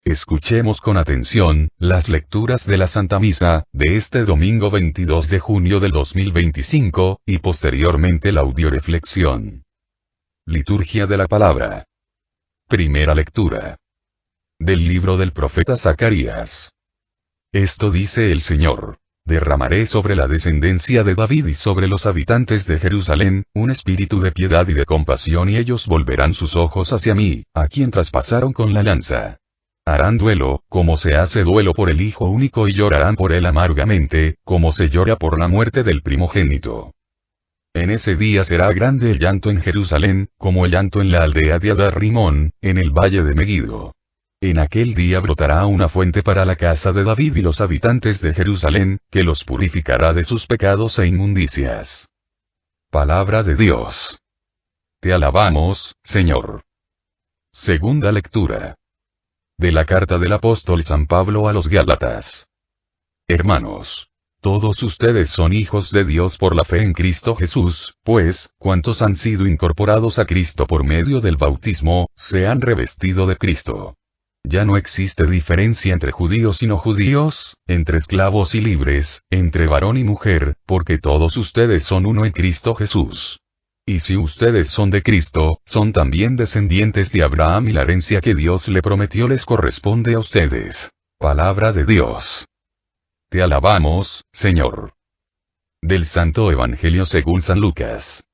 Escuchemos con atención las lecturas de la Santa Misa de este domingo 22 de junio del 2025, y posteriormente la audioreflexión. Liturgia de la Palabra. Primera lectura. Del libro del profeta Zacarías. Esto dice el Señor: derramaré sobre la descendencia de David y sobre los habitantes de Jerusalén, un espíritu de piedad y de compasión, y ellos volverán sus ojos hacia mí, a quien traspasaron con la lanza. Harán duelo, como se hace duelo por el hijo único, y llorarán por él amargamente, como se llora por la muerte del primogénito. En ese día será grande el llanto en Jerusalén, como el llanto en la aldea de Adar-Rimón, en el valle de Megiddo. En aquel día brotará una fuente para la casa de David y los habitantes de Jerusalén, que los purificará de sus pecados e inmundicias. Palabra de Dios. Te alabamos, Señor. Segunda lectura. De la carta del apóstol San Pablo a los Gálatas. Hermanos, todos ustedes son hijos de Dios por la fe en Cristo Jesús, pues, cuantos han sido incorporados a Cristo por medio del bautismo, se han revestido de Cristo. Ya no existe diferencia entre judíos y no judíos, entre esclavos y libres, entre varón y mujer, porque todos ustedes son uno en Cristo Jesús. Y si ustedes son de Cristo, son también descendientes de Abraham, y la herencia que Dios le prometió les corresponde a ustedes. Palabra de Dios. Te alabamos, Señor. Del Santo Evangelio según San Lucas.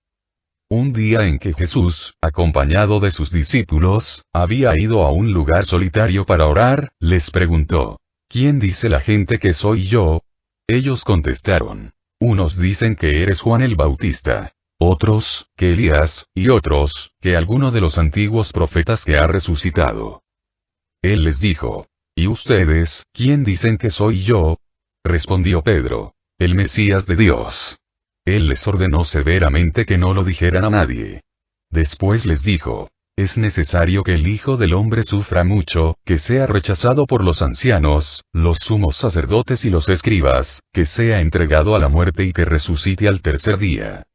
Un día en que Jesús, acompañado de sus discípulos, había ido a un lugar solitario para orar, les preguntó: ¿quién dice la gente que soy yo? Ellos contestaron: unos dicen que eres Juan el Bautista, otros, que Elías, y otros, que alguno de los antiguos profetas que ha resucitado. Él les dijo: ¿y ustedes, quién dicen que soy yo? Respondió Pedro: el Mesías de Dios. Él les ordenó severamente que no lo dijeran a nadie. Después les dijo: es necesario que el Hijo del Hombre sufra mucho, que sea rechazado por los ancianos, los sumos sacerdotes y los escribas, que sea entregado a la muerte y que resucite al tercer día.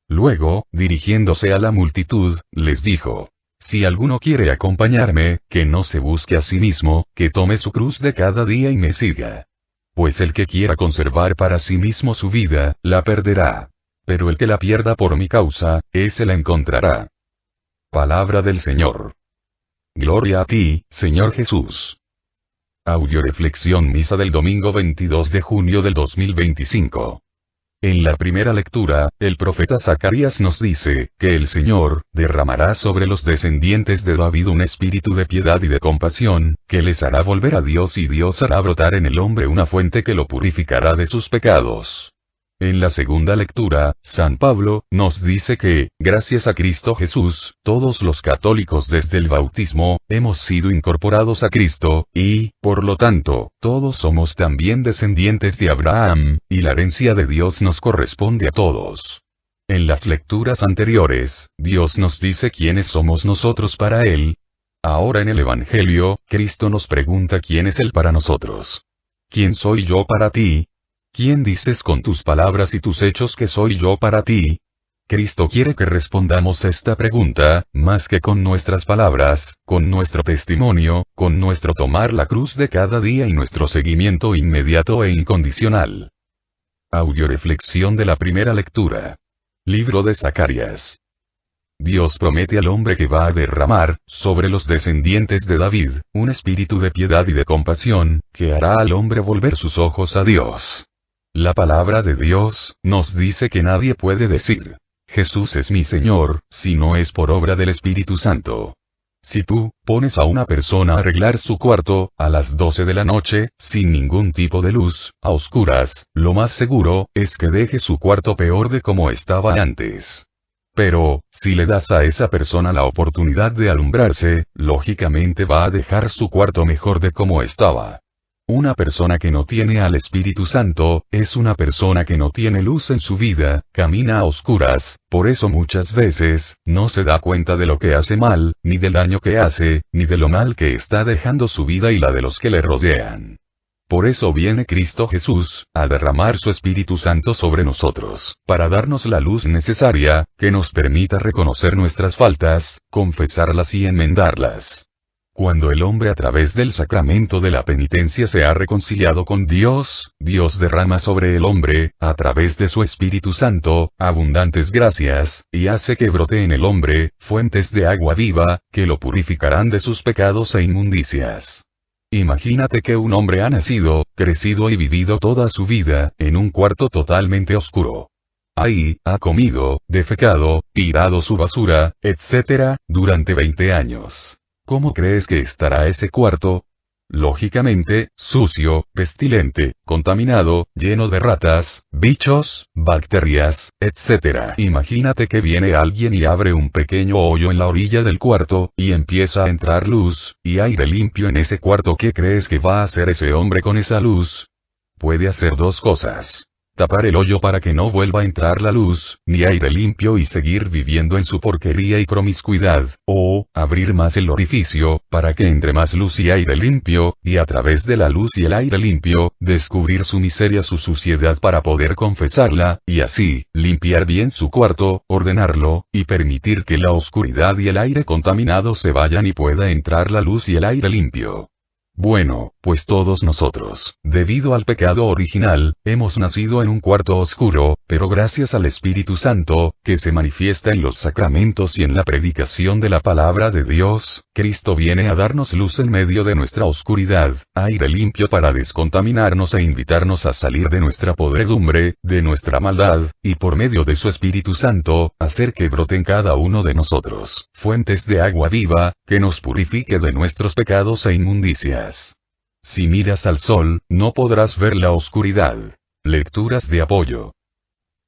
Luego, dirigiéndose a la multitud, les dijo: si alguno quiere acompañarme, que no se busque a sí mismo, que tome su cruz de cada día y me siga. Pues el que quiera conservar para sí mismo su vida, la perderá. Pero el que la pierda por mi causa, ese la encontrará. Palabra del Señor. Gloria a ti, Señor Jesús. Audioreflexión Misa del domingo 22 de junio del 2025. En la primera lectura, el profeta Zacarías nos dice que el Señor derramará sobre los descendientes de David un espíritu de piedad y de compasión, que les hará volver a Dios, y Dios hará brotar en el hombre una fuente que lo purificará de sus pecados. En la segunda lectura, San Pablo nos dice que, gracias a Cristo Jesús, todos los católicos desde el bautismo, hemos sido incorporados a Cristo, y, por lo tanto, todos somos también descendientes de Abraham, y la herencia de Dios nos corresponde a todos. En las lecturas anteriores, Dios nos dice quiénes somos nosotros para Él. Ahora en el Evangelio, Cristo nos pregunta quién es Él para nosotros. ¿Quién soy yo para ti? ¿Quién dices con tus palabras y tus hechos que soy yo para ti? Cristo quiere que respondamos esta pregunta, más que con nuestras palabras, con nuestro testimonio, con nuestro tomar la cruz de cada día y nuestro seguimiento inmediato e incondicional. Audioreflexión de la primera lectura. Libro de Zacarías. Dios promete al hombre que va a derramar, sobre los descendientes de David, un espíritu de piedad y de compasión, que hará al hombre volver sus ojos a Dios. La palabra de Dios nos dice que nadie puede decir: Jesús es mi Señor, si no es por obra del Espíritu Santo. Si tú pones a una persona a arreglar su cuarto, a las 12 de la noche, sin ningún tipo de luz, a oscuras, lo más seguro es que deje su cuarto peor de como estaba antes. Pero, si le das a esa persona la oportunidad de alumbrarse, lógicamente va a dejar su cuarto mejor de como estaba. Una persona que no tiene al Espíritu Santo, es una persona que no tiene luz en su vida, camina a oscuras, por eso muchas veces, no se da cuenta de lo que hace mal, ni del daño que hace, ni de lo mal que está dejando su vida y la de los que le rodean. Por eso viene Cristo Jesús, a derramar su Espíritu Santo sobre nosotros, para darnos la luz necesaria, que nos permita reconocer nuestras faltas, confesarlas y enmendarlas. Cuando el hombre a través del sacramento de la penitencia se ha reconciliado con Dios, Dios derrama sobre el hombre, a través de su Espíritu Santo, abundantes gracias, y hace que brote en el hombre, fuentes de agua viva, que lo purificarán de sus pecados e inmundicias. Imagínate que un hombre ha nacido, crecido y vivido toda su vida, en un cuarto totalmente oscuro. Ahí, ha comido, defecado, tirado su basura, etc., durante 20 años. ¿Cómo crees que estará ese cuarto? Lógicamente, sucio, pestilente, contaminado, lleno de ratas, bichos, bacterias, etc. Imagínate que viene alguien y abre un pequeño hoyo en la orilla del cuarto, y empieza a entrar luz, y aire limpio en ese cuarto. ¿Qué crees que va a hacer ese hombre con esa luz? Puede hacer dos cosas. Tapar el hoyo para que no vuelva a entrar la luz, ni aire limpio y seguir viviendo en su porquería y promiscuidad, o, abrir más el orificio, para que entre más luz y aire limpio, y a través de la luz y el aire limpio, descubrir su miseria, su suciedad para poder confesarla, y así, limpiar bien su cuarto, ordenarlo, y permitir que la oscuridad y el aire contaminado se vayan y pueda entrar la luz y el aire limpio. Bueno, pues todos nosotros, debido al pecado original, hemos nacido en un cuarto oscuro, pero gracias al Espíritu Santo, que se manifiesta en los sacramentos y en la predicación de la palabra de Dios, Cristo viene a darnos luz en medio de nuestra oscuridad, aire limpio para descontaminarnos e invitarnos a salir de nuestra podredumbre, de nuestra maldad, y por medio de su Espíritu Santo, hacer que brote en cada uno de nosotros, fuentes de agua viva, que nos purifique de nuestros pecados e inmundicias. Si miras al sol, no podrás ver la oscuridad. Lecturas de apoyo.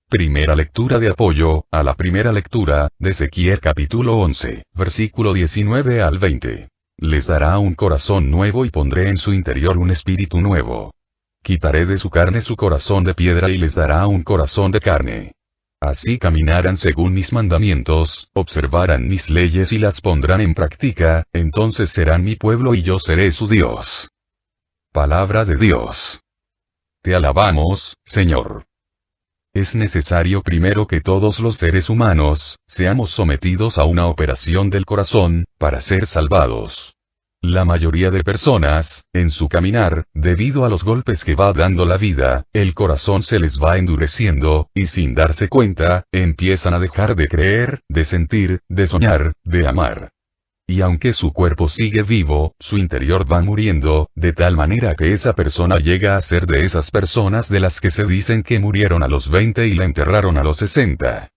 Primera lectura de apoyo, a la primera lectura, de Ezequiel capítulo 11, versículo 19 al 20. Les dará un corazón nuevo y pondré en su interior un espíritu nuevo. Quitaré de su carne su corazón de piedra y les dará un corazón de carne. Así caminarán según mis mandamientos, observarán mis leyes y las pondrán en práctica, entonces serán mi pueblo y yo seré su Dios. Palabra de Dios. Te alabamos, Señor. Es necesario primero que todos los seres humanos, seamos sometidos a una operación del corazón, para ser salvados. La mayoría de personas, en su caminar, debido a los golpes que va dando la vida, el corazón se les va endureciendo, y sin darse cuenta, empiezan a dejar de creer, de sentir, de soñar, de amar. Y aunque su cuerpo sigue vivo, su interior va muriendo, de tal manera que esa persona llega a ser de esas personas de las que se dicen que murieron a los 20 y la enterraron a los 60.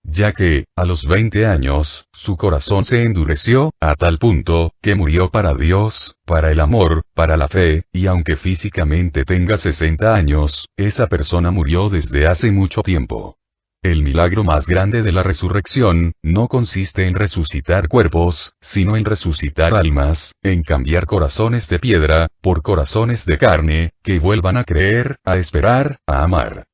Ya que, a los 20 años, su corazón se endureció, a tal punto, que murió para Dios, para el amor, para la fe, y aunque físicamente tenga 60 años, esa persona murió desde hace mucho tiempo. El milagro más grande de la resurrección, no consiste en resucitar cuerpos, sino en resucitar almas, en cambiar corazones de piedra, por corazones de carne, que vuelvan a creer, a esperar, a amar.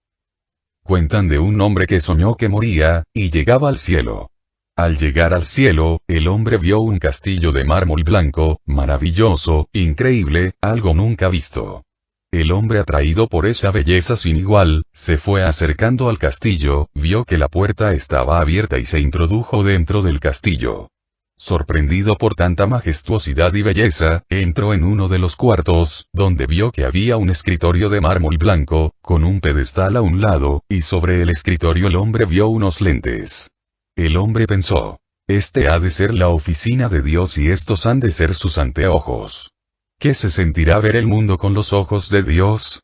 Cuentan de un hombre que soñó que moría, y llegaba al cielo. Al llegar al cielo, el hombre vio un castillo de mármol blanco, maravilloso, increíble, algo nunca visto. El hombre, atraído por esa belleza sin igual, se fue acercando al castillo, vio que la puerta estaba abierta y se introdujo dentro del castillo. Sorprendido por tanta majestuosidad y belleza, entró en uno de los cuartos, donde vio que había un escritorio de mármol blanco, con un pedestal a un lado, y sobre el escritorio el hombre vio unos lentes. El hombre pensó: este ha de ser la oficina de Dios y estos han de ser sus anteojos. ¿Qué se sentirá ver el mundo con los ojos de Dios?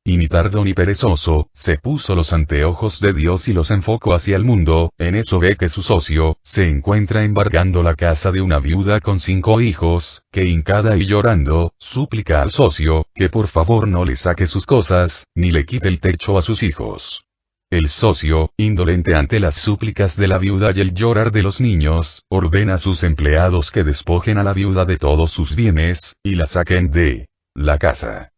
Y ni tardo ni perezoso, se puso los anteojos de Dios y los enfocó hacia el mundo. En eso ve que su socio, se encuentra embargando la casa de una viuda con 5 hijos, que hincada y llorando, súplica al socio, que por favor no le saque sus cosas, ni le quite el techo a sus hijos. El socio, indolente ante las súplicas de la viuda y el llorar de los niños, ordena a sus empleados que despojen a la viuda de todos sus bienes, y la saquen de la casa.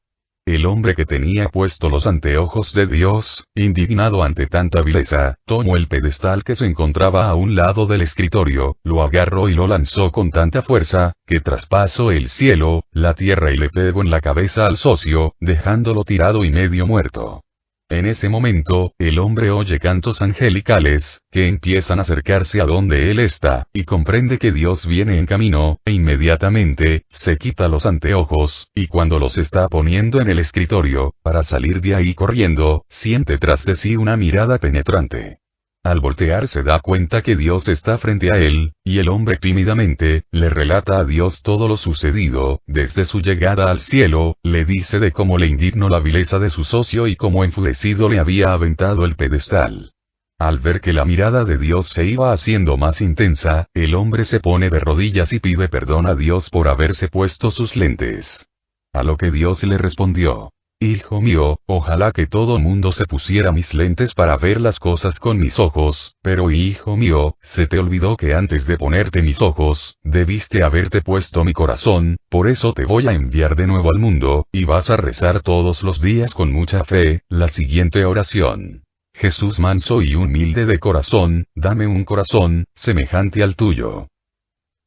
El hombre, que tenía puesto los anteojos de Dios, indignado ante tanta vileza, tomó el pedestal que se encontraba a un lado del escritorio, lo agarró y lo lanzó con tanta fuerza, que traspasó el cielo, la tierra y le pegó en la cabeza al socio, dejándolo tirado y medio muerto. En ese momento, el hombre oye cantos angelicales, que empiezan a acercarse a donde él está, y comprende que Dios viene en camino, e inmediatamente, se quita los anteojos, y cuando los está poniendo en el escritorio, para salir de ahí corriendo, siente tras de sí una mirada penetrante. Al voltear se da cuenta que Dios está frente a él, y el hombre tímidamente, le relata a Dios todo lo sucedido, desde su llegada al cielo, le dice de cómo le indignó la vileza de su socio y cómo enfurecido le había aventado el pedestal. Al ver que la mirada de Dios se iba haciendo más intensa, el hombre se pone de rodillas y pide perdón a Dios por haberse puesto sus lentes. A lo que Dios le respondió: Hijo mío, ojalá que todo mundo se pusiera mis lentes para ver las cosas con mis ojos, pero hijo mío, se te olvidó que antes de ponerte mis ojos, debiste haberte puesto mi corazón, por eso te voy a enviar de nuevo al mundo, y vas a rezar todos los días con mucha fe, la siguiente oración. Jesús manso y humilde de corazón, dame un corazón, semejante al tuyo.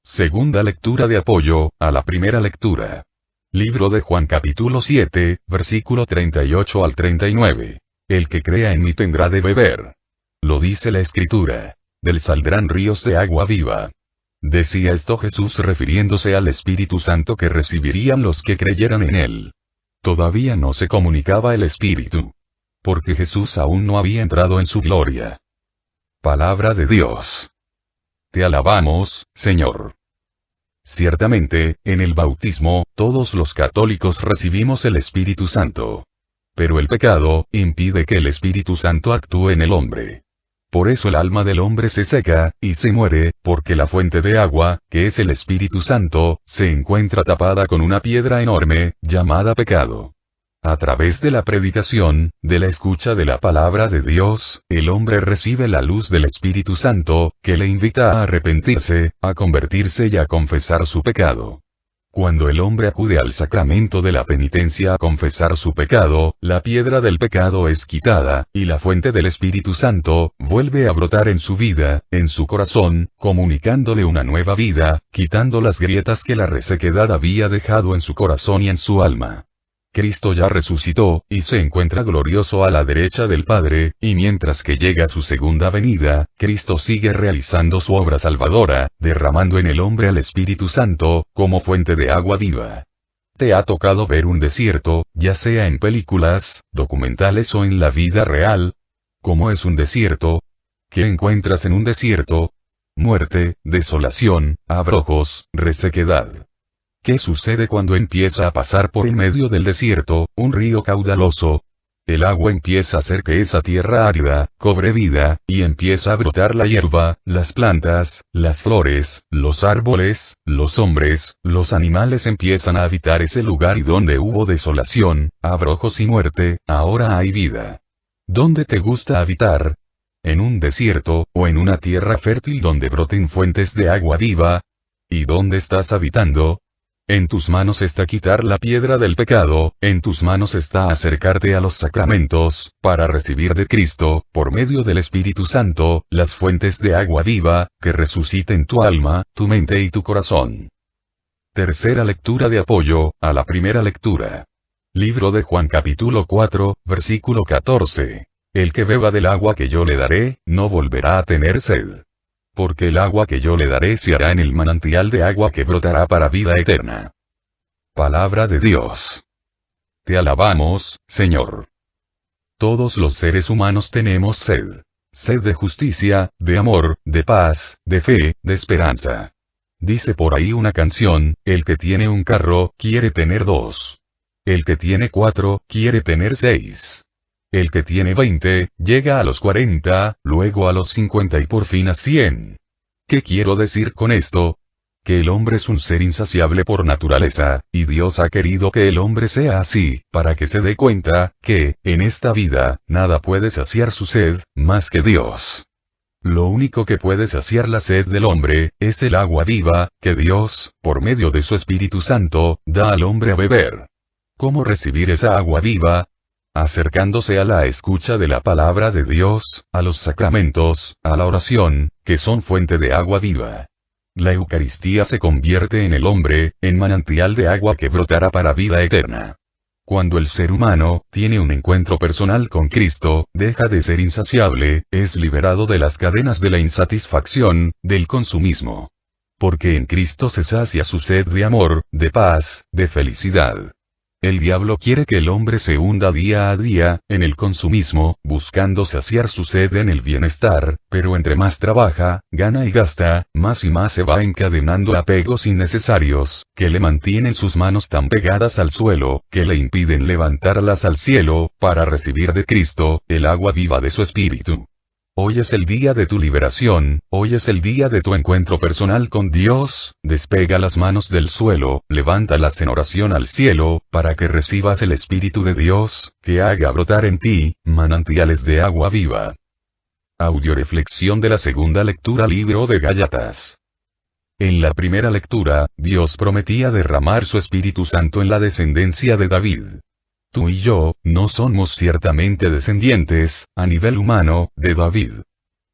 Segunda lectura de apoyo, a la primera lectura. Libro de Juan capítulo 7, versículo 38 al 39. El que crea en mí tendrá de beber. Lo dice la Escritura. Del saldrán ríos de agua viva. Decía esto Jesús refiriéndose al Espíritu Santo que recibirían los que creyeran en él. Todavía no se comunicaba el Espíritu. Porque Jesús aún no había entrado en su gloria. Palabra de Dios. Te alabamos, Señor. Ciertamente, en el bautismo, todos los católicos recibimos el Espíritu Santo. Pero el pecado, impide que el Espíritu Santo actúe en el hombre. Por eso el alma del hombre se seca, y se muere, porque la fuente de agua, que es el Espíritu Santo, se encuentra tapada con una piedra enorme, llamada pecado. A través de la predicación, de la escucha de la palabra de Dios, el hombre recibe la luz del Espíritu Santo, que le invita a arrepentirse, a convertirse y a confesar su pecado. Cuando el hombre acude al sacramento de la penitencia a confesar su pecado, la piedra del pecado es quitada, y la fuente del Espíritu Santo, vuelve a brotar en su vida, en su corazón, comunicándole una nueva vida, quitando las grietas que la resequedad había dejado en su corazón y en su alma. Cristo ya resucitó, y se encuentra glorioso a la derecha del Padre, y mientras que llega su segunda venida, Cristo sigue realizando su obra salvadora, derramando en el hombre al Espíritu Santo, como fuente de agua viva. ¿Te ha tocado ver un desierto, ya sea en películas, documentales o en la vida real? ¿Cómo es un desierto? ¿Qué encuentras en un desierto? Muerte, desolación, abrojos, resequedad. ¿Qué sucede cuando empieza a pasar por en medio del desierto, un río caudaloso? El agua empieza a hacer que esa tierra árida, cobre vida, y empieza a brotar la hierba, las plantas, las flores, los árboles, los hombres, los animales empiezan a habitar ese lugar y donde hubo desolación, abrojos y muerte, ahora hay vida. ¿Dónde te gusta habitar? ¿En un desierto, o en una tierra fértil donde broten fuentes de agua viva? ¿Y dónde estás habitando? En tus manos está quitar la piedra del pecado, en tus manos está acercarte a los sacramentos, para recibir de Cristo, por medio del Espíritu Santo, las fuentes de agua viva, que resuciten tu alma, tu mente y tu corazón. Tercera lectura de apoyo, a la primera lectura. Libro de Juan capítulo 4, versículo 14. El que beba del agua que yo le daré, no volverá a tener sed. Porque el agua que yo le daré se hará en el manantial de agua que brotará para vida eterna. Palabra de Dios. Te alabamos, Señor. Todos los seres humanos tenemos sed. Sed de justicia, de amor, de paz, de fe, de esperanza. Dice por ahí una canción, el que tiene un carro, quiere tener dos. El que tiene 4, quiere tener 6. El que tiene 20, llega a los 40, luego a los 50 y por fin a 100. ¿Qué quiero decir con esto? Que el hombre es un ser insaciable por naturaleza, y Dios ha querido que el hombre sea así, para que se dé cuenta, que, en esta vida, nada puede saciar su sed, más que Dios. Lo único que puede saciar la sed del hombre, es el agua viva, que Dios, por medio de su Espíritu Santo, da al hombre a beber. ¿Cómo recibir esa agua viva? Acercándose a la escucha de la palabra de Dios, a los sacramentos, a la oración, que son fuente de agua viva. La Eucaristía se convierte en el hombre, en manantial de agua que brotará para vida eterna. Cuando el ser humano tiene un encuentro personal con Cristo, deja de ser insaciable, es liberado de las cadenas de la insatisfacción, del consumismo. Porque en Cristo se sacia su sed de amor, de paz, de felicidad. El diablo quiere que el hombre se hunda día a día, en el consumismo, buscando saciar su sed en el bienestar, pero entre más trabaja, gana y gasta, más y más se va encadenando a apegos innecesarios, que le mantienen sus manos tan pegadas al suelo, que le impiden levantarlas al cielo, para recibir de Cristo, el agua viva de su espíritu. Hoy es el día de tu liberación, hoy es el día de tu encuentro personal con Dios, despega las manos del suelo, levántalas en oración al cielo, para que recibas el Espíritu de Dios, que haga brotar en ti, manantiales de agua viva. Audioreflexión de la segunda lectura Libro de Gálatas. En la primera lectura, Dios prometía derramar su Espíritu Santo en la descendencia de David. Tú y yo, no somos ciertamente descendientes, a nivel humano, de David.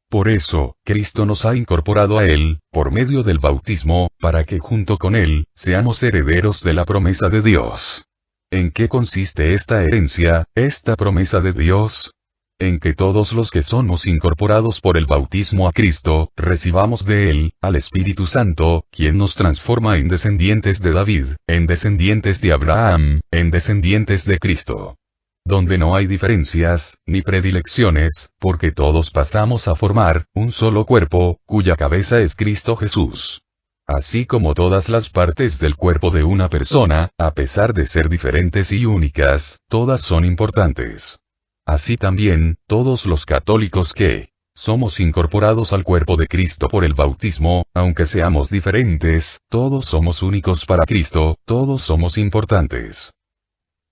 Por eso, Cristo nos ha incorporado a él, por medio del bautismo, para que junto con él, seamos herederos de la promesa de Dios. ¿En qué consiste esta herencia, esta promesa de Dios? En que todos los que somos incorporados por el bautismo a Cristo, recibamos de él, al Espíritu Santo, quien nos transforma en descendientes de David, en descendientes de Abraham, en descendientes de Cristo. Donde no hay diferencias, ni predilecciones, porque todos pasamos a formar, un solo cuerpo, cuya cabeza es Cristo Jesús. Así como todas las partes del cuerpo de una persona, a pesar de ser diferentes y únicas, todas son importantes. Así también, todos los católicos que somos incorporados al cuerpo de Cristo por el bautismo, aunque seamos diferentes, todos somos únicos para Cristo, todos somos importantes.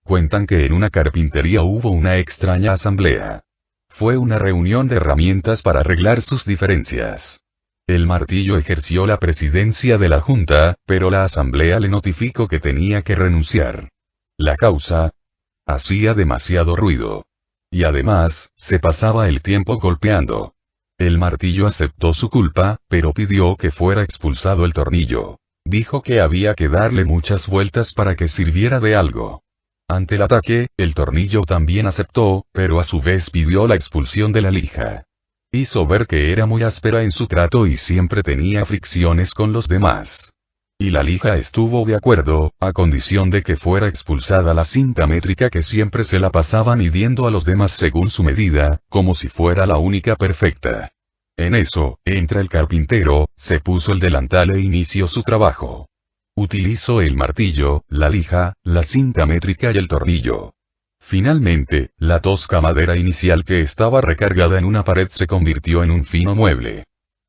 Cuentan que en una carpintería hubo una extraña asamblea. Fue una reunión de herramientas para arreglar sus diferencias. El martillo ejerció la presidencia de la junta, pero la asamblea le notificó que tenía que renunciar. La causa: hacía demasiado ruido. Y además, se pasaba el tiempo golpeando. El martillo aceptó su culpa, pero pidió que fuera expulsado el tornillo. Dijo que había que darle muchas vueltas para que sirviera de algo. Ante el ataque, el tornillo también aceptó, pero a su vez pidió la expulsión de la lija. Hizo ver que era muy áspera en su trato y siempre tenía fricciones con los demás. Y la lija estuvo de acuerdo, a condición de que fuera expulsada la cinta métrica que siempre se la pasaba midiendo a los demás según su medida, como si fuera la única perfecta. En eso, entra el carpintero, se puso el delantal e inició su trabajo. Utilizó el martillo, la lija, la cinta métrica y el tornillo. Finalmente, la tosca madera inicial que estaba recargada en una pared se convirtió en un fino mueble.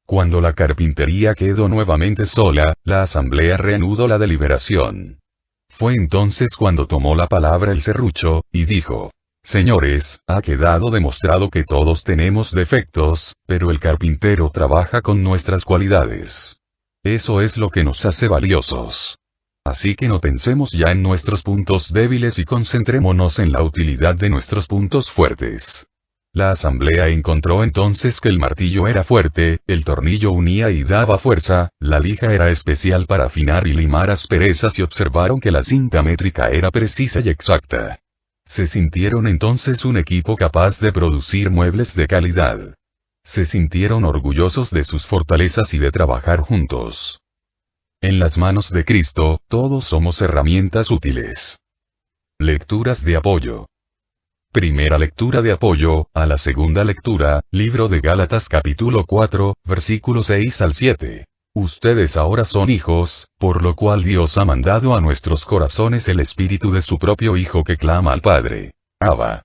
Cuando la carpintería quedó nuevamente sola, la asamblea reanudó la deliberación. Fue entonces cuando tomó la palabra el serrucho, y dijo: Señores, ha quedado demostrado que todos tenemos defectos, pero el carpintero trabaja con nuestras cualidades. Eso es lo que nos hace valiosos. Así que no pensemos ya en nuestros puntos débiles y concentrémonos en la utilidad de nuestros puntos fuertes. La asamblea encontró entonces que el martillo era fuerte, el tornillo unía y daba fuerza, la lija era especial para afinar y limar asperezas y observaron que la cinta métrica era precisa y exacta. Se sintieron entonces un equipo capaz de producir muebles de calidad. Se sintieron orgullosos de sus fortalezas y de trabajar juntos. En las manos de Cristo, todos somos herramientas útiles. Lecturas de apoyo. Primera lectura de apoyo, a la segunda lectura, Libro de Gálatas capítulo 4, versículos 6 al 7. Ustedes ahora son hijos, por lo cual Dios ha mandado a nuestros corazones el espíritu de su propio Hijo que clama al Padre. Abba.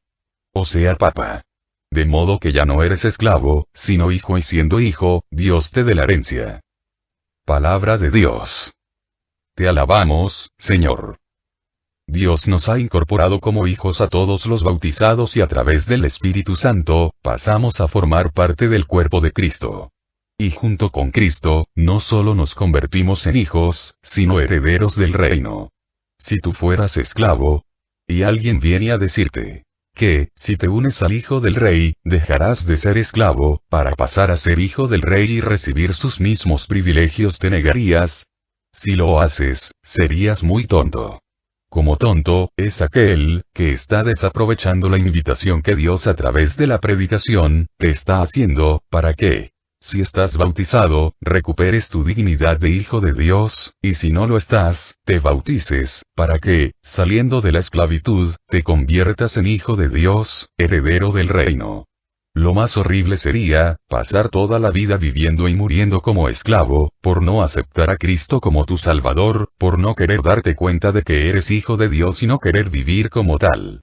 O sea, Papá. De modo que ya no eres esclavo, sino hijo, y siendo hijo, Dios te dé la herencia. Palabra de Dios. Te alabamos, Señor. Dios nos ha incorporado como hijos a todos los bautizados y a través del Espíritu Santo, pasamos a formar parte del cuerpo de Cristo. Y junto con Cristo, no solo nos convertimos en hijos, sino herederos del reino. Si tú fueras esclavo, y alguien viene a decirte que, si te unes al Hijo del Rey, dejarás de ser esclavo, para pasar a ser hijo del Rey y recibir sus mismos privilegios, ¿te negarías? Si lo haces, serías muy tonto. como tonto, es aquel que está desaprovechando la invitación que Dios a través de la predicación te está haciendo, para que, si estás bautizado, recuperes tu dignidad de hijo de Dios, y si no lo estás, te bautices, para que, saliendo de la esclavitud, te conviertas en hijo de Dios, heredero del reino. Lo más horrible sería, pasar toda la vida viviendo y muriendo como esclavo, por no aceptar a Cristo como tu Salvador, por no querer darte cuenta de que eres hijo de Dios y no querer vivir como tal.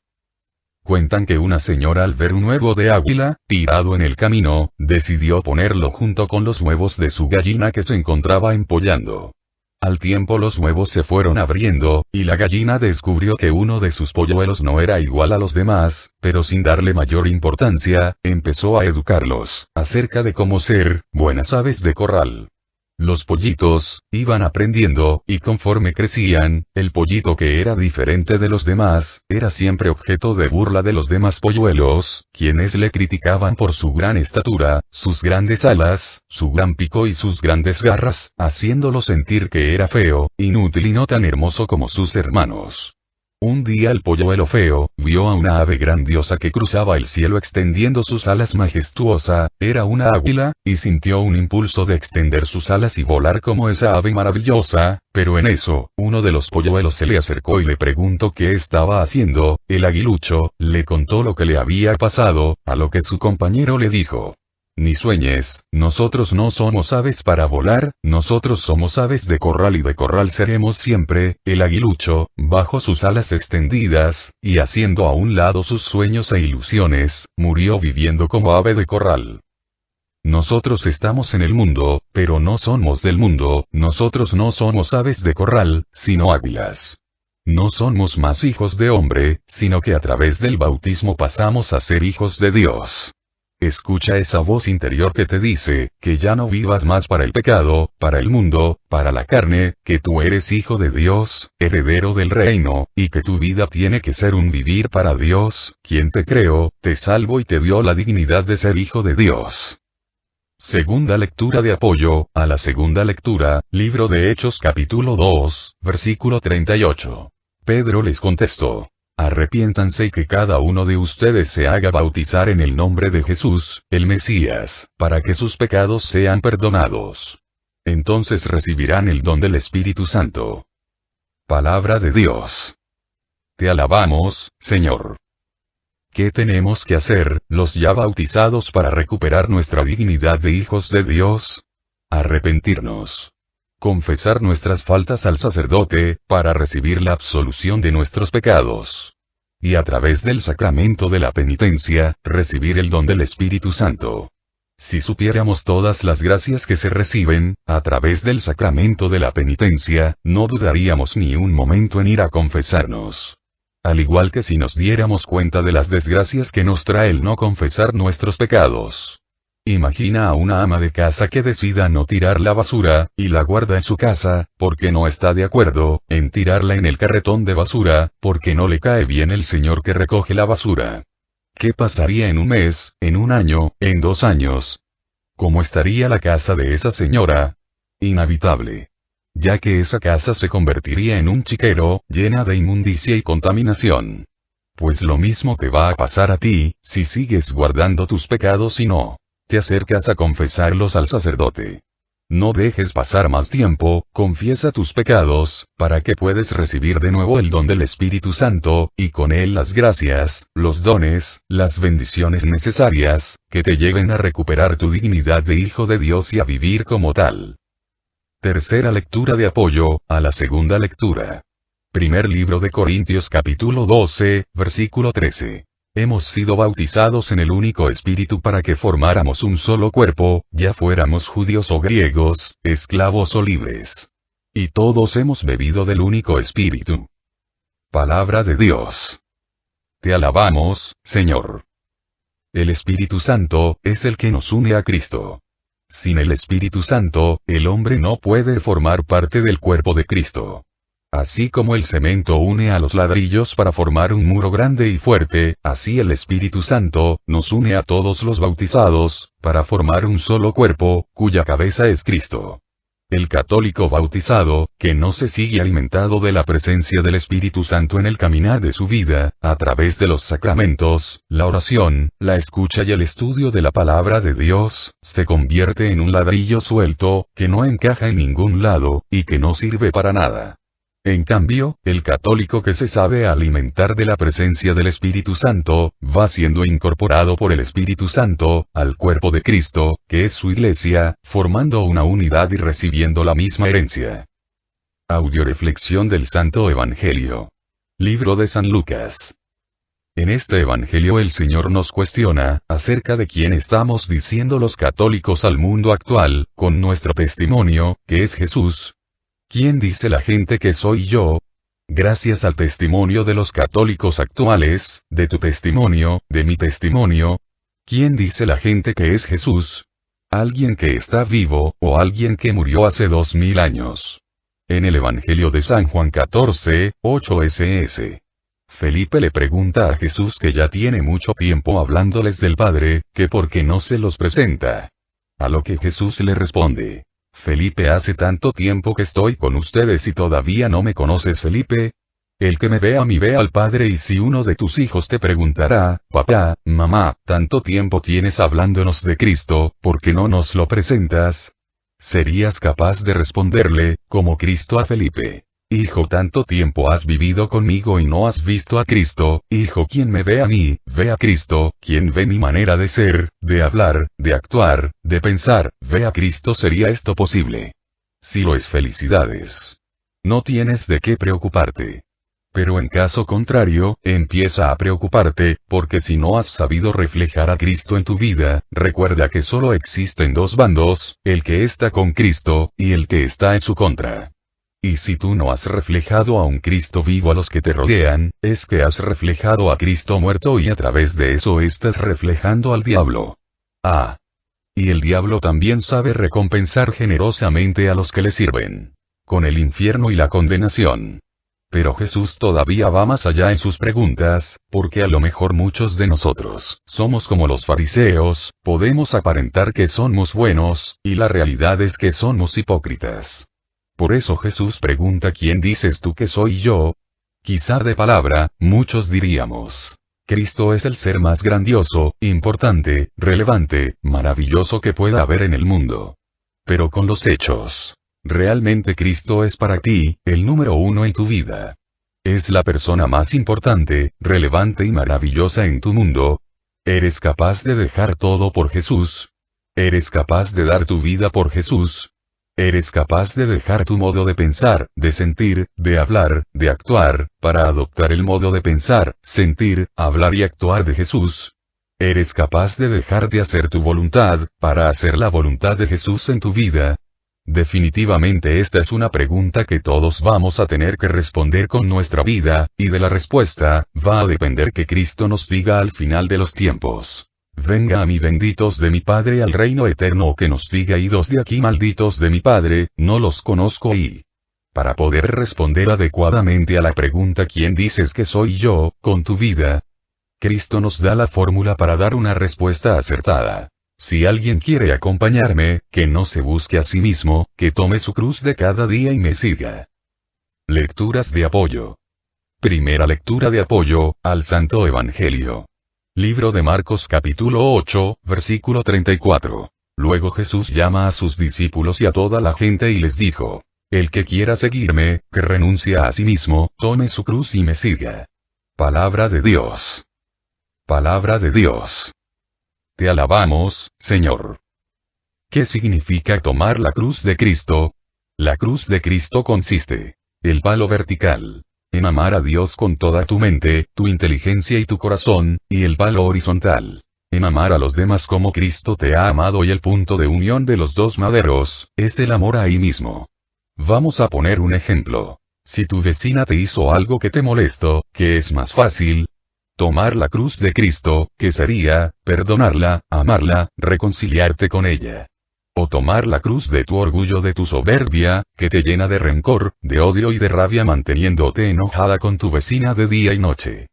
Cuentan que una señora al ver un huevo de águila, tirado en el camino, decidió ponerlo junto con los huevos de su gallina que se encontraba empollando. Al tiempo los huevos se fueron abriendo, y la gallina descubrió que uno de sus polluelos no era igual a los demás, pero sin darle mayor importancia, empezó a educarlos, acerca de cómo ser, buenas aves de corral. Los pollitos, iban aprendiendo, y conforme crecían, el pollito que era diferente de los demás, era siempre objeto de burla de los demás polluelos, quienes le criticaban por su gran estatura, sus grandes alas, su gran pico y sus grandes garras, haciéndolo sentir que era feo, inútil y no tan hermoso como sus hermanos. Un día el polluelo feo, vio a una ave grandiosa que cruzaba el cielo extendiendo sus alas majestuosa, era una águila, y sintió un impulso de extender sus alas y volar como esa ave maravillosa, pero en eso, uno de los polluelos se le acercó y le preguntó qué estaba haciendo, el aguilucho, le contó lo que le había pasado, a lo que su compañero le dijo: ni sueñes, nosotros no somos aves para volar, nosotros somos aves de corral y de corral seremos siempre. El aguilucho, bajo sus alas extendidas, y haciendo a un lado sus sueños e ilusiones, murió viviendo como ave de corral. Nosotros estamos en el mundo, pero no somos del mundo, nosotros no somos aves de corral, sino águilas. No somos más hijos de hombre, sino que a través del bautismo pasamos a ser hijos de Dios. Escucha esa voz interior que te dice, que ya no vivas más para el pecado, para el mundo, para la carne, que tú eres hijo de Dios, heredero del reino, y que tu vida tiene que ser un vivir para Dios, quien te creó, te salvó y te dio la dignidad de ser hijo de Dios. Segunda lectura de apoyo, a la segunda lectura, libro de Hechos capítulo 2, versículo 38. Pedro les contestó: arrepiéntanse y que cada uno de ustedes se haga bautizar en el nombre de Jesús, el Mesías, para que sus pecados sean perdonados. Entonces recibirán el don del Espíritu Santo. Palabra de Dios. Te alabamos, Señor. ¿Qué tenemos que hacer, los ya bautizados, para recuperar nuestra dignidad de hijos de Dios? Arrepentirnos. Confesar nuestras faltas al sacerdote, para recibir la absolución de nuestros pecados. Y a través del sacramento de la penitencia, recibir el don del Espíritu Santo. Si supiéramos todas las gracias que se reciben, a través del sacramento de la penitencia, no dudaríamos ni un momento en ir a confesarnos. Al igual que si nos diéramos cuenta de las desgracias que nos trae el no confesar nuestros pecados. Imagina a una ama de casa que decida no tirar la basura, y la guarda en su casa, porque no está de acuerdo en tirarla en el carretón de basura, porque no le cae bien el señor que recoge la basura. ¿Qué pasaría en un mes, en un año, en 2 años? ¿Cómo estaría la casa de esa señora? Inhabitable. Ya que esa casa se convertiría en un chiquero, llena de inmundicia y contaminación. Pues lo mismo te va a pasar a ti, si sigues guardando tus pecados y no te acercas a confesarlos al sacerdote. No dejes pasar más tiempo, confiesa tus pecados, para que puedas recibir de nuevo el don del Espíritu Santo, y con él las gracias, los dones, las bendiciones necesarias, que te lleven a recuperar tu dignidad de hijo de Dios y a vivir como tal. Tercera lectura de apoyo, a la segunda lectura. Primer libro de Corintios capítulo 12, versículo 13. Hemos sido bautizados en el único Espíritu para que formáramos un solo cuerpo, ya fuéramos judíos o griegos, esclavos o libres. Y todos hemos bebido del único Espíritu. Palabra de Dios. Te alabamos, Señor. El Espíritu Santo es el que nos une a Cristo. Sin el Espíritu Santo, el hombre no puede formar parte del cuerpo de Cristo. Así como el cemento une a los ladrillos para formar un muro grande y fuerte, así el Espíritu Santo nos une a todos los bautizados, para formar un solo cuerpo, cuya cabeza es Cristo. El católico bautizado, que no se sigue alimentado de la presencia del Espíritu Santo en el caminar de su vida, a través de los sacramentos, la oración, la escucha y el estudio de la palabra de Dios, se convierte en un ladrillo suelto, que no encaja en ningún lado, y que no sirve para nada. En cambio, el católico que se sabe alimentar de la presencia del Espíritu Santo, va siendo incorporado por el Espíritu Santo, al cuerpo de Cristo, que es su iglesia, formando una unidad y recibiendo la misma herencia. Audioreflexión del Santo Evangelio. Libro de San Lucas. En este Evangelio el Señor nos cuestiona, acerca de quién estamos diciendo los católicos al mundo actual, con nuestro testimonio, que es Jesús. ¿Quién dice la gente que soy yo? Gracias al testimonio de los católicos actuales, de tu testimonio, de mi testimonio. ¿Quién dice la gente que es Jesús? ¿Alguien que está vivo, o alguien que murió hace 2000 años? En el Evangelio de San Juan 14, 8 ss. Felipe le pregunta a Jesús, que ya tiene mucho tiempo hablándoles del Padre, que por qué no se los presenta. A lo que Jesús le responde: Felipe, hace tanto tiempo que estoy con ustedes y todavía no me conoces, Felipe. El que me ve a mí ve al Padre. Y si uno de tus hijos te preguntara: papá, mamá, tanto tiempo tienes hablándonos de Cristo, ¿por qué no nos lo presentas? Serías capaz de responderle, como Cristo a Felipe: Hijo, tanto tiempo has vivido conmigo y no has visto a Cristo. Hijo, quien me ve a mí, ve a Cristo. Quien ve mi manera de ser, de hablar, de actuar, de pensar, ve a Cristo. ¿Sería esto posible? Si lo es, felicidades. No tienes de qué preocuparte. Pero en caso contrario, empieza a preocuparte, porque si no has sabido reflejar a Cristo en tu vida, recuerda que solo existen dos bandos, el que está con Cristo, y el que está en su contra. Y si tú no has reflejado a un Cristo vivo a los que te rodean, es que has reflejado a Cristo muerto, y a través de eso estás reflejando al diablo. Y el diablo también sabe recompensar generosamente a los que le sirven, con el infierno y la condenación. Pero Jesús todavía va más allá en sus preguntas, porque a lo mejor muchos de nosotros somos como los fariseos, podemos aparentar que somos buenos, y la realidad es que somos hipócritas. Por eso Jesús pregunta: ¿quién dices tú que soy yo? Quizá de palabra, muchos diríamos: Cristo es el ser más grandioso, importante, relevante, maravilloso que pueda haber en el mundo. Pero con los hechos, ¿realmente Cristo es para ti el número uno en tu vida? ¿Es la persona más importante, relevante y maravillosa en tu mundo? ¿Eres capaz de dejar todo por Jesús? ¿Eres capaz de dar tu vida por Jesús? ¿Eres capaz de dejar tu modo de pensar, de sentir, de hablar, de actuar, para adoptar el modo de pensar, sentir, hablar y actuar de Jesús? ¿Eres capaz de dejar de hacer tu voluntad, para hacer la voluntad de Jesús en tu vida? Definitivamente esta es una pregunta que todos vamos a tener que responder con nuestra vida, y de la respuesta, va a depender que Cristo nos diga al final de los tiempos: Venga a mí, benditos de mi Padre, al reino eterno, o que nos diga: idos de aquí, malditos de mi Padre, no los conozco. Y para poder responder adecuadamente a la pregunta ¿quién dices que soy yo?, con tu vida, Cristo nos da la fórmula para dar una respuesta acertada. Si alguien quiere acompañarme, que no se busque a sí mismo, que tome su cruz de cada día y me siga. Lecturas de apoyo. Primera lectura de apoyo al Santo Evangelio. Libro de Marcos capítulo 8, versículo 34. Luego Jesús llama a sus discípulos y a toda la gente y les dijo: El que quiera seguirme, que renuncie a sí mismo, tome su cruz y me siga. Palabra de Dios. Palabra de Dios. Te alabamos, Señor. ¿Qué significa tomar la cruz de Cristo? La cruz de Cristo consiste, el palo vertical, en amar a Dios con toda tu mente, tu inteligencia y tu corazón, y el palo horizontal, en amar a los demás como Cristo te ha amado, y el punto de unión de los dos maderos, es el amor ahí mismo. Vamos a poner un ejemplo. Si tu vecina te hizo algo que te molestó, ¿qué es más fácil? Tomar la cruz de Cristo, que sería, perdonarla, amarla, reconciliarte con ella. O tomar la cruz de tu orgullo, de tu soberbia, que te llena de rencor, de odio y de rabia, manteniéndote enojada con tu vecina de día y noche.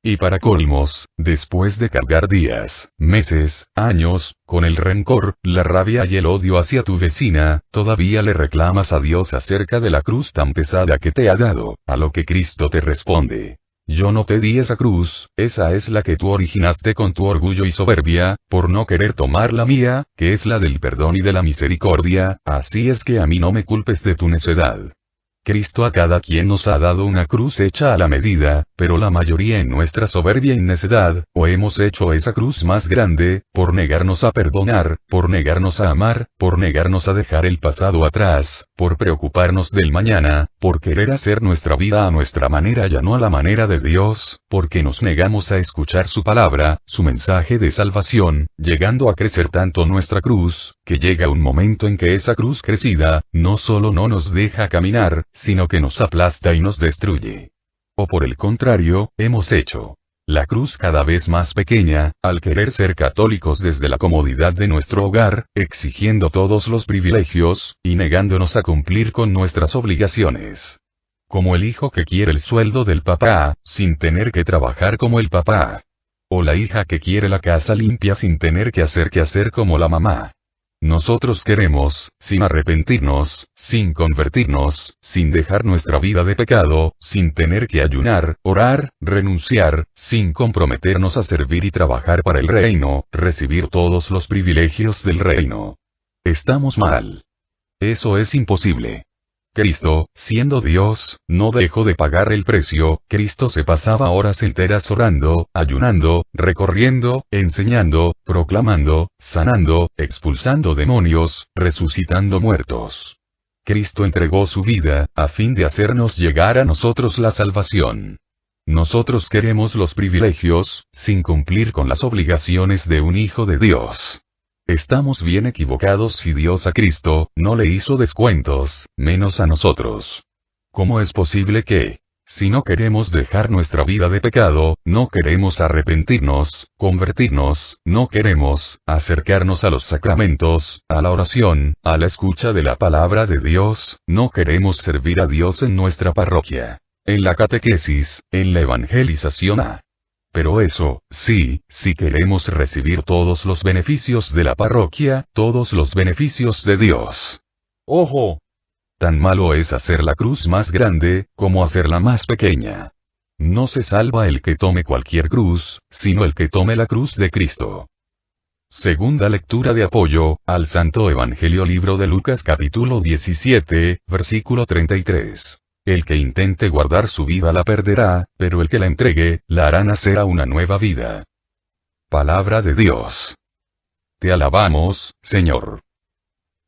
Y para colmos, después de cargar días, meses, años, con el rencor, la rabia y el odio hacia tu vecina, todavía le reclamas a Dios acerca de la cruz tan pesada que te ha dado, a lo que Cristo te responde: yo no te di esa cruz, esa es la que tú originaste con tu orgullo y soberbia, por no querer tomar la mía, que es la del perdón y de la misericordia, así es que a mí no me culpes de tu necedad. Cristo a cada quien nos ha dado una cruz hecha a la medida, pero la mayoría en nuestra soberbia y necedad, o hemos hecho esa cruz más grande, por negarnos a perdonar, por negarnos a amar, por negarnos a dejar el pasado atrás, por preocuparnos del mañana, por querer hacer nuestra vida a nuestra manera y no a la manera de Dios, porque nos negamos a escuchar su palabra, su mensaje de salvación, llegando a crecer tanto nuestra cruz, que llega un momento en que esa cruz crecida, no solo no nos deja caminar, sino que nos aplasta y nos destruye. O por el contrario, hemos hecho la cruz cada vez más pequeña, al querer ser católicos desde la comodidad de nuestro hogar, exigiendo todos los privilegios, y negándonos a cumplir con nuestras obligaciones. Como el hijo que quiere el sueldo del papá, sin tener que trabajar como el papá. O la hija que quiere la casa limpia sin tener que hacer como la mamá. Nosotros queremos, sin arrepentirnos, sin convertirnos, sin dejar nuestra vida de pecado, sin tener que ayunar, orar, renunciar, sin comprometernos a servir y trabajar para el reino, recibir todos los privilegios del reino. Estamos mal. Eso es imposible. Cristo, siendo Dios, no dejó de pagar el precio. Cristo se pasaba horas enteras orando, ayunando, recorriendo, enseñando, proclamando, sanando, expulsando demonios, resucitando muertos. Cristo entregó su vida, a fin de hacernos llegar a nosotros la salvación. Nosotros queremos los privilegios, sin cumplir con las obligaciones de un hijo de Dios. Estamos bien equivocados si Dios a Cristo no le hizo descuentos, menos a nosotros. ¿Cómo es posible que, si no queremos dejar nuestra vida de pecado, no queremos arrepentirnos, convertirnos, no queremos acercarnos a los sacramentos, a la oración, a la escucha de la palabra de Dios, no queremos servir a Dios en nuestra parroquia, en la catequesis, en la evangelización Pero eso, sí queremos recibir todos los beneficios de la parroquia, todos los beneficios de Dios. ¡Ojo! Tan malo es hacer la cruz más grande, como hacerla más pequeña. No se salva el que tome cualquier cruz, sino el que tome la cruz de Cristo. Segunda lectura de apoyo, al Santo Evangelio libro de Lucas capítulo 17, versículo 33. El que intente guardar su vida la perderá, pero el que la entregue, la hará nacer a una nueva vida. Palabra de Dios. Te alabamos, Señor.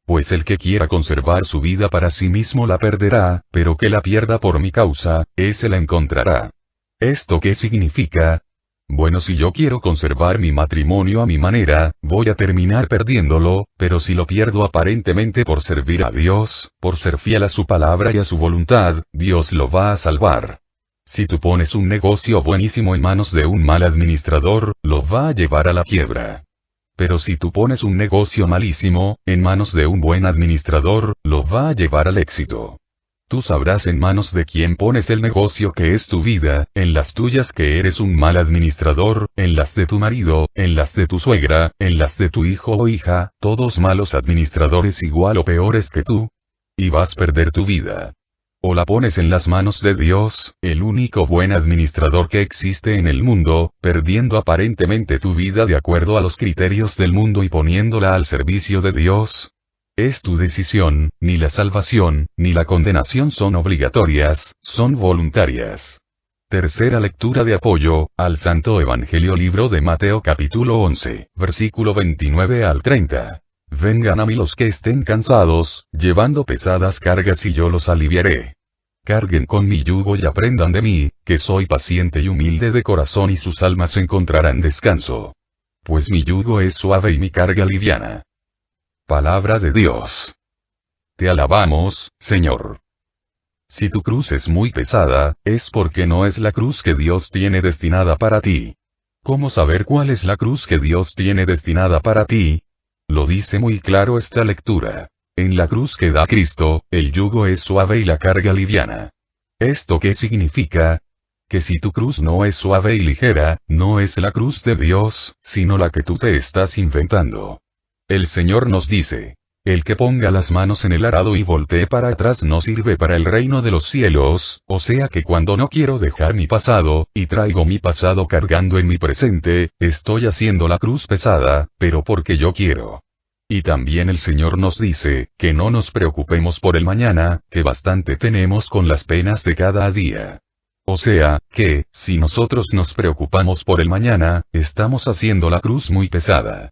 Pues el que quiera conservar su vida para sí mismo la perderá, pero que la pierda por mi causa, ese la encontrará. ¿Esto qué significa? Bueno, si yo quiero conservar mi matrimonio a mi manera, voy a terminar perdiéndolo, pero si lo pierdo aparentemente por servir a Dios, por ser fiel a su palabra y a su voluntad, Dios lo va a salvar. Si tú pones un negocio buenísimo en manos de un mal administrador, lo va a llevar a la quiebra. Pero si tú pones un negocio malísimo, en manos de un buen administrador, lo va a llevar al éxito. Tú sabrás en manos de quién pones el negocio que es tu vida, en las tuyas que eres un mal administrador, en las de tu marido, en las de tu suegra, en las de tu hijo o hija, todos malos administradores igual o peores que tú. Y vas a perder tu vida. O la pones en las manos de Dios, el único buen administrador que existe en el mundo, perdiendo aparentemente tu vida de acuerdo a los criterios del mundo y poniéndola al servicio de Dios. Es tu decisión, ni la salvación, ni la condenación son obligatorias, son voluntarias. Tercera lectura de apoyo, al Santo Evangelio libro de Mateo capítulo 11, versículo 29 al 30. Vengan a mí los que estén cansados, llevando pesadas cargas y yo los aliviaré. Carguen con mi yugo y aprendan de mí, que soy paciente y humilde de corazón y sus almas encontrarán descanso. Pues mi yugo es suave y mi carga liviana. Palabra de Dios. Te alabamos, Señor. Si tu cruz es muy pesada, es porque no es la cruz que Dios tiene destinada para ti. ¿Cómo saber cuál es la cruz que Dios tiene destinada para ti? Lo dice muy claro esta lectura. En la cruz que da Cristo, el yugo es suave y la carga liviana. ¿Esto qué significa? que si tu cruz no es suave y ligera, no es la cruz de Dios, sino la que tú te estás inventando. El Señor nos dice: el que ponga las manos en el arado y voltee para atrás no sirve para el reino de los cielos, o sea que cuando no quiero dejar mi pasado, y traigo mi pasado cargando en mi presente, estoy haciendo la cruz pesada, pero porque yo quiero. Y también el Señor nos dice, que no nos preocupemos por el mañana, que bastante tenemos con las penas de cada día. O sea, que, si nosotros nos preocupamos por el mañana, estamos haciendo la cruz muy pesada.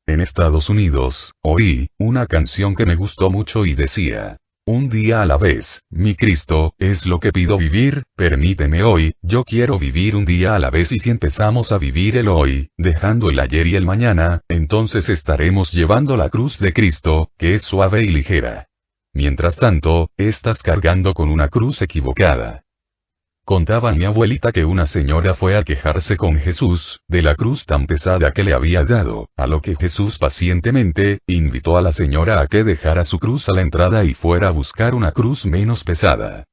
En Estados Unidos, oí una canción que me gustó mucho y decía: un día a la vez, mi Cristo, es lo que pido vivir, permíteme hoy, yo quiero vivir un día a la vez, y si empezamos a vivir el hoy, dejando el ayer y el mañana, entonces estaremos llevando la cruz de Cristo, que es suave y ligera. Mientras tanto, estás cargando con una cruz equivocada. Contaba mi abuelita que una señora fue a quejarse con Jesús, de la cruz tan pesada que le había dado, a lo que Jesús pacientemente, invitó a la señora a que dejara su cruz a la entrada y fuera a buscar una cruz menos pesada.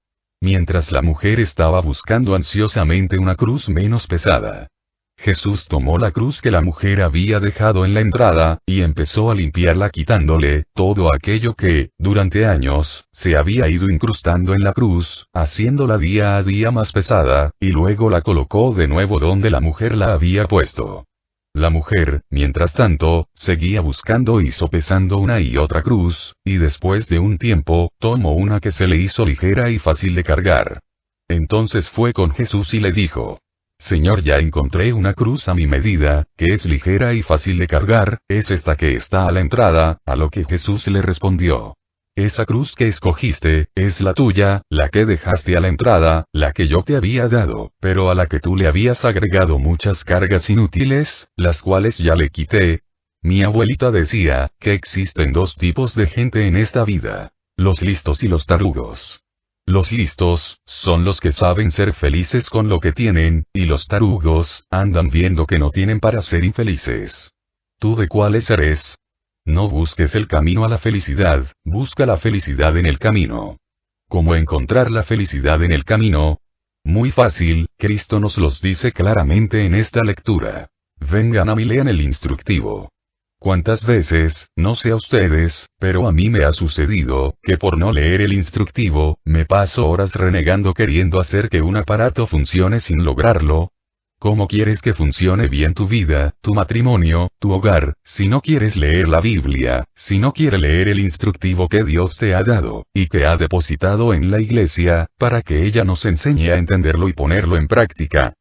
Mientras la mujer estaba buscando ansiosamente una cruz menos pesada, Jesús tomó la cruz que la mujer había dejado en la entrada, y empezó a limpiarla quitándole todo aquello que, durante años, se había ido incrustando en la cruz, haciéndola día a día más pesada, y luego la colocó de nuevo donde la mujer la había puesto. La mujer, mientras tanto, seguía buscando y sopesando una y otra cruz, y después de un tiempo, tomó una que se le hizo ligera y fácil de cargar. Entonces fue con Jesús y le dijo: Señor, ya encontré una cruz a mi medida, que es ligera y fácil de cargar, es esta que está a la entrada, a lo que Jesús le respondió: esa cruz que escogiste, es la tuya, la que dejaste a la entrada, la que yo te había dado, pero a la que tú le habías agregado muchas cargas inútiles, las cuales ya le quité. Mi abuelita decía, que existen dos tipos de gente en esta vida: los listos y los tarugos. Los listos, son los que saben ser felices con lo que tienen, y los tarugos, andan viendo que no tienen para ser infelices. ¿Tú de cuáles eres? No busques el camino a la felicidad, busca la felicidad en el camino. ¿Cómo encontrar la felicidad en el camino? Muy fácil, Cristo nos los dice claramente en esta lectura. Vengan a mí, lean el instructivo. ¿Cuántas veces, no sé a ustedes, pero a mí me ha sucedido, que por no leer el instructivo, me paso horas renegando queriendo hacer que un aparato funcione sin lograrlo? ¿Cómo quieres que funcione bien tu vida, tu matrimonio, tu hogar, si no quieres leer la Biblia, si no quieres leer el instructivo que Dios te ha dado, y que ha depositado en la iglesia, para que ella nos enseñe a entenderlo y ponerlo en práctica?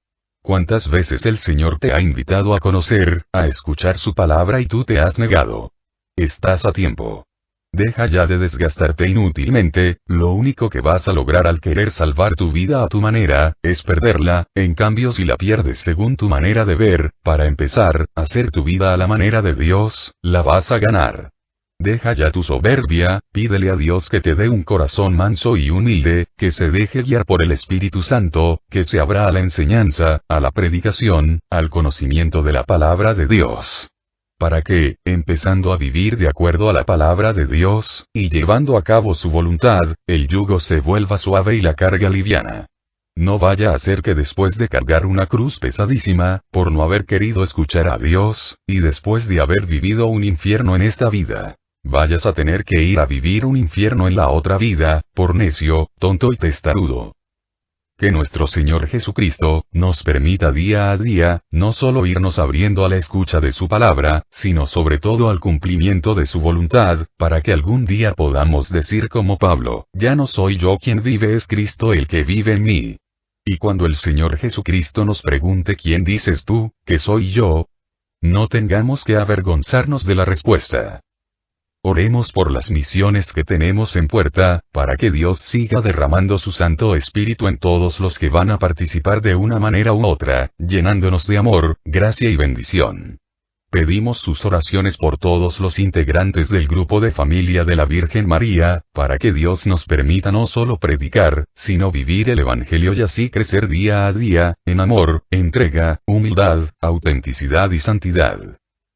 ¿Cuántas veces el Señor te ha invitado a conocer, a escuchar su palabra y tú te has negado? Estás a tiempo. Deja ya de desgastarte inútilmente, lo único que vas a lograr al querer salvar tu vida a tu manera, es perderla. En cambio, si la pierdes según tu manera de ver, para empezar, hacer tu vida a la manera de Dios, la vas a ganar. Deja ya tu soberbia, pídele a Dios que te dé un corazón manso y humilde, que se deje guiar por el Espíritu Santo, que se abra a la enseñanza, a la predicación, al conocimiento de la palabra de Dios. Para que, empezando a vivir de acuerdo a la palabra de Dios, y llevando a cabo su voluntad, el yugo se vuelva suave y la carga liviana. No vaya a ser que después de cargar una cruz pesadísima, por no haber querido escuchar a Dios, y después de haber vivido un infierno en esta vida, vayas a tener que ir a vivir un infierno en la otra vida, por necio, tonto y testarudo. Que nuestro Señor Jesucristo, nos permita día a día, no solo irnos abriendo a la escucha de su palabra, sino sobre todo al cumplimiento de su voluntad, para que algún día podamos decir como Pablo: ya no soy yo quien vive, es Cristo el que vive en mí. Y cuando el Señor Jesucristo nos pregunte ¿quién dices tú, que soy yo?, no tengamos que avergonzarnos de la respuesta. Oremos por las misiones que tenemos en puerta, para que Dios siga derramando su Santo Espíritu en todos los que van a participar de una manera u otra, llenándonos de amor, gracia y bendición. Pedimos sus oraciones por todos los integrantes del grupo de familia de la Virgen María, para que Dios nos permita no solo predicar, sino vivir el Evangelio y así crecer día a día, en amor, entrega, humildad, autenticidad y santidad.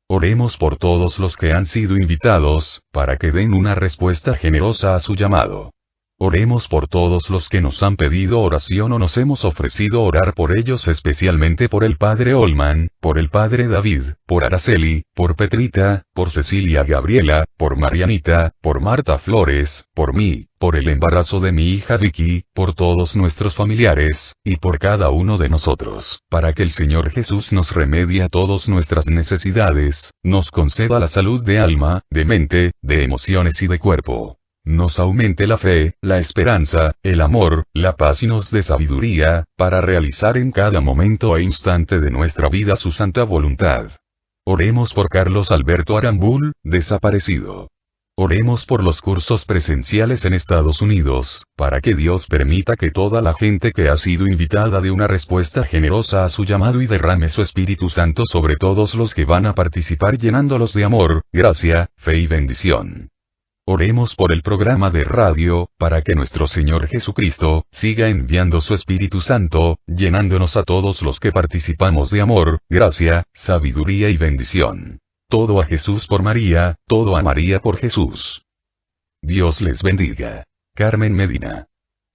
Oremos por todos los que han sido invitados, para que den una respuesta generosa a su llamado. Oremos por todos los que nos han pedido oración o nos hemos ofrecido orar por ellos, especialmente por el Padre Olman, por el Padre David, por Araceli, por Petrita, por Cecilia Gabriela, por Marianita, por Marta Flores, por mí, por el embarazo de mi hija Vicky, por todos nuestros familiares, y por cada uno de nosotros, para que el Señor Jesús nos remedie a todas nuestras necesidades, nos conceda la salud de alma, de mente, de emociones y de cuerpo. Nos aumente la fe, la esperanza, el amor, la paz y nos dé sabiduría, para realizar en cada momento e instante de nuestra vida su santa voluntad. Oremos por Carlos Alberto Arambul, desaparecido. Oremos por los cursos presenciales en Estados Unidos, para que Dios permita que toda la gente que ha sido invitada dé una respuesta generosa a su llamado y derrame su Espíritu Santo sobre todos los que van a participar, llenándolos de amor, gracia, fe y bendición. Oremos por el programa de radio, para que nuestro Señor Jesucristo siga enviando su Espíritu Santo, llenándonos a todos los que participamos de amor, gracia, sabiduría y bendición. Todo a Jesús por María, todo a María por Jesús. Dios les bendiga. Carmen Medina.